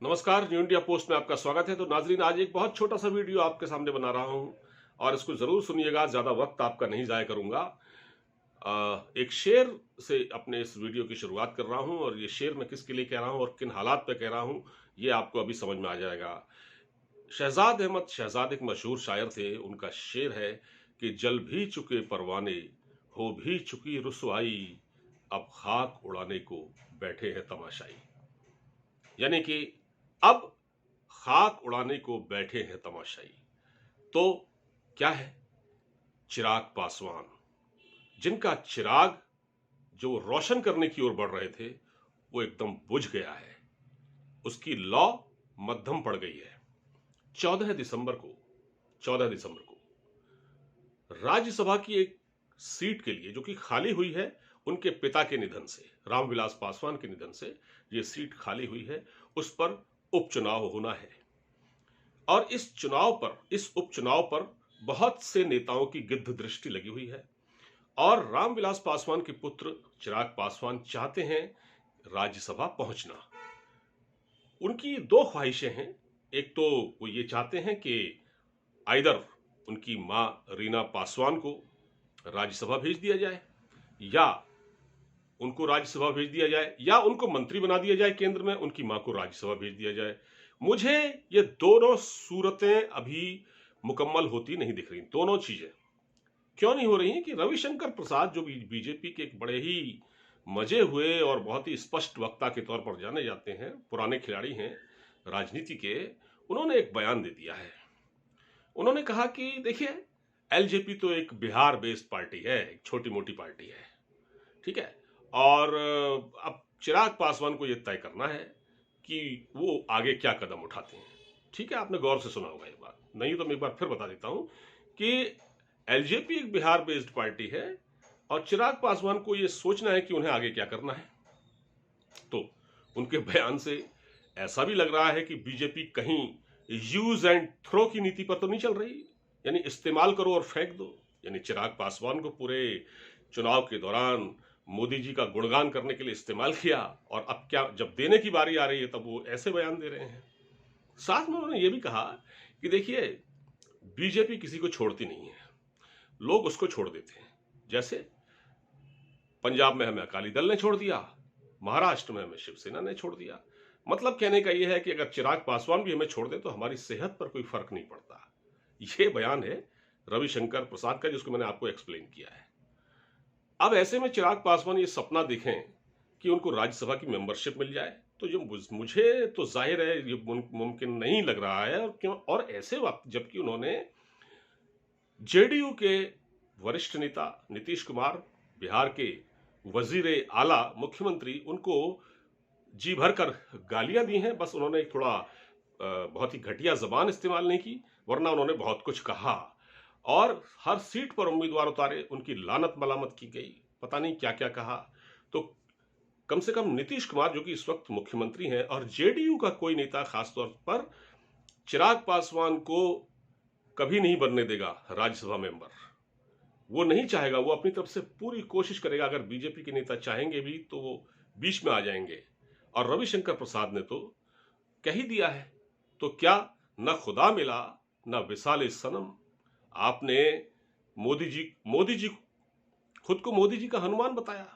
नमस्कार, new India post में आपका स्वागत है। तो नाजरीन, आज एक बहुत छोटा सा वीडियो आपके सामने बना रहा हूं और इसको जरूर सुनिएगा। ज्यादा वक्त आपका नहीं जाया करूंगा। एक शेर से अपने इस वीडियो की शुरुआत कर रहा हूं और ये शेर मैं किसके लिए कह रहा हूं और किन हालात पे कह रहा हूं, ये आपको अभी समझ में आ जाएगा। शहजाद अहमद शहजाद एक मशहूर शायर थे। उनका शेर है कि जल भी चुके परवाने, हो भी चुकी रुसवाई, अब खाक उड़ाने को बैठे हैं तमाशाई। यानी कि अब खाक उड़ाने को बैठे हैं तमाशाई। तो क्या है? चिराग पासवान, जिनका चिराग जो रोशन करने की ओर बढ़ रहे थे वो एकदम बुझ गया है। उसकी लौ मध्यम पड़ गई है। 14 दिसंबर को राज्यसभा की एक सीट के लिए जो कि खाली हुई है, उनके पिता के निधन से, रामविलास पासवान के निधन से ये सीट खाली हुई है। उस पर उपचुनाव होना है और इस उपचुनाव पर बहुत से नेताओं की गिद्ध दृष्टि लगी हुई है और रामविलास पासवान के पुत्र चिराग पासवान चाहते हैं राज्यसभा पहुंचना। उनकी दो ख्वाहिशें हैं। एक तो वो ये चाहते हैं कि आइदर उनकी मां रीना पासवान को राज्यसभा भेज दिया जाए या उनको राज्यसभा भेज दिया जाए या उनको मंत्री बना दिया जाए केंद्र में, उनकी मां को राज्यसभा भेज दिया जाए। मुझे ये दोनों सूरतें अभी मुकम्मल होती नहीं दिख रही। दोनों चीजें क्यों नहीं हो रही हैं कि रविशंकर प्रसाद, जो बीजेपी के एक बड़े ही मजे हुए और बहुत ही स्पष्ट वक्ता के तौर पर जाने जाते हैं, पुराने खिलाड़ी हैं राजनीति के, उन्होंने एक बयान दे दिया है। उन्होंने कहा कि देखिए, एलजेपी तो एक बिहार बेस्ड पार्टी है, एक छोटी मोटी पार्टी है, ठीक है, और अब चिराग पासवान को यह तय करना है कि वो आगे क्या कदम उठाते हैं। ठीक है, आपने गौर से सुना होगा ये बात, नहीं तो मैं एक बार फिर बता देता हूं कि एलजेपी एक बिहार बेस्ड पार्टी है और चिराग पासवान को यह सोचना है कि उन्हें आगे क्या करना है। तो उनके बयान से ऐसा भी लग रहा है कि बीजेपी कहीं यूज एंड थ्रो की नीति पर तो नहीं चल रही, यानी इस्तेमाल करो और फेंक दो। यानी चिराग पासवान को पूरे चुनाव के दौरान मोदी जी का गुणगान करने के लिए इस्तेमाल किया और अब क्या, जब देने की बारी आ रही है तब वो ऐसे बयान दे रहे हैं। साथ में उन्होंने ये भी कहा कि देखिए, बीजेपी किसी को छोड़ती नहीं है, लोग उसको छोड़ देते हैं। जैसे पंजाब में हमें अकाली दल ने छोड़ दिया, महाराष्ट्र में हमें शिवसेना ने छोड़ दिया। मतलब कहने का यह है कि अगर चिराग पासवान भी हमें छोड़ दे तो हमारी सेहत पर कोई फर्क नहीं पड़ता। यह बयान है रविशंकर प्रसाद का, जिसको मैंने आपको एक्सप्लेन किया है। अब ऐसे में चिराग पासवान ये सपना देखें कि उनको राज्यसभा की मेंबरशिप मिल जाए, तो जो मुझे तो जाहिर है ये मुमकिन नहीं लग रहा है। और क्यों? और ऐसे वक्त जबकि उन्होंने जेडीयू के वरिष्ठ नेता नीतीश कुमार, बिहार के वजीर आला मुख्यमंत्री, उनको जी भर कर गालियां दी हैं। बस उन्होंने थोड़ा बहुत ही घटिया जबान इस्तेमाल नहीं की, वरना उन्होंने बहुत कुछ कहा और हर सीट पर उम्मीदवार उतारे, उनकी लानत मलामत की गई, पता नहीं क्या क्या कहा। तो कम से कम नीतीश कुमार, जो कि इस वक्त मुख्यमंत्री हैं, और जेडीयू का कोई नेता खासतौर पर चिराग पासवान को कभी नहीं बनने देगा राज्यसभा मेंबर। वो नहीं चाहेगा, वो अपनी तरफ से पूरी कोशिश करेगा। अगर बीजेपी के नेता चाहेंगे भी तो वो बीच में आ जाएंगे। और रविशंकर प्रसाद ने तो कह ही दिया है, तो क्या न खुदा मिला न विसाले सनम। आपने मोदी जी खुद को मोदी जी का हनुमान बताया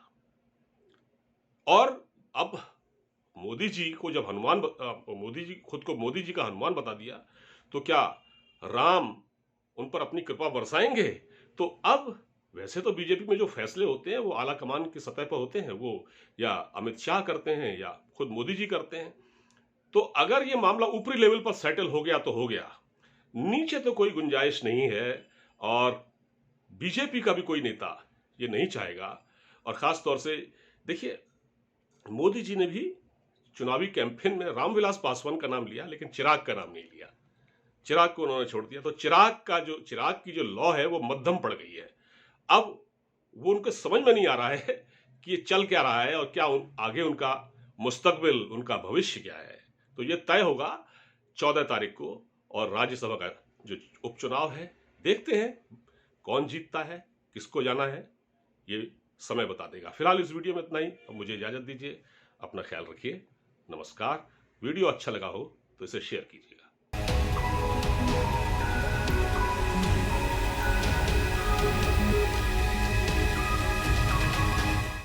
और अब मोदी जी को जब मोदी जी खुद को मोदी जी का हनुमान बता दिया, तो क्या राम उन पर अपनी कृपा बरसाएंगे? तो अब वैसे तो बीजेपी में जो फैसले होते हैं वो आला कमान की सतह पर होते हैं, वो या अमित शाह करते हैं या खुद मोदी जी करते हैं। तो अगर ये मामला ऊपरी लेवल पर सेटल हो गया तो हो गया, नीचे तो कोई गुंजाइश नहीं है और बीजेपी का भी कोई नेता ये नहीं चाहेगा। और खास तौर से देखिए, मोदी जी ने भी चुनावी कैंपेन में रामविलास पासवान का नाम लिया, लेकिन चिराग का नाम नहीं लिया। चिराग को उन्होंने छोड़ दिया। तो चिराग की जो लौ है वो मध्यम पड़ गई है। अब वो उनको समझ में नहीं आ रहा है कि ये चल क्या रहा है और क्या आगे उनका मुस्तकबिल, उनका भविष्य क्या है। तो ये तय होगा 14 तारीख को और राज्यसभा का जो उपचुनाव है, देखते हैं कौन जीतता है, किसको जाना है, ये समय बता देगा। फिलहाल इस वीडियो में इतना ही। अब मुझे इजाजत दीजिए, अपना ख्याल रखिए, नमस्कार। वीडियो अच्छा लगा हो तो इसे शेयर कीजिएगा।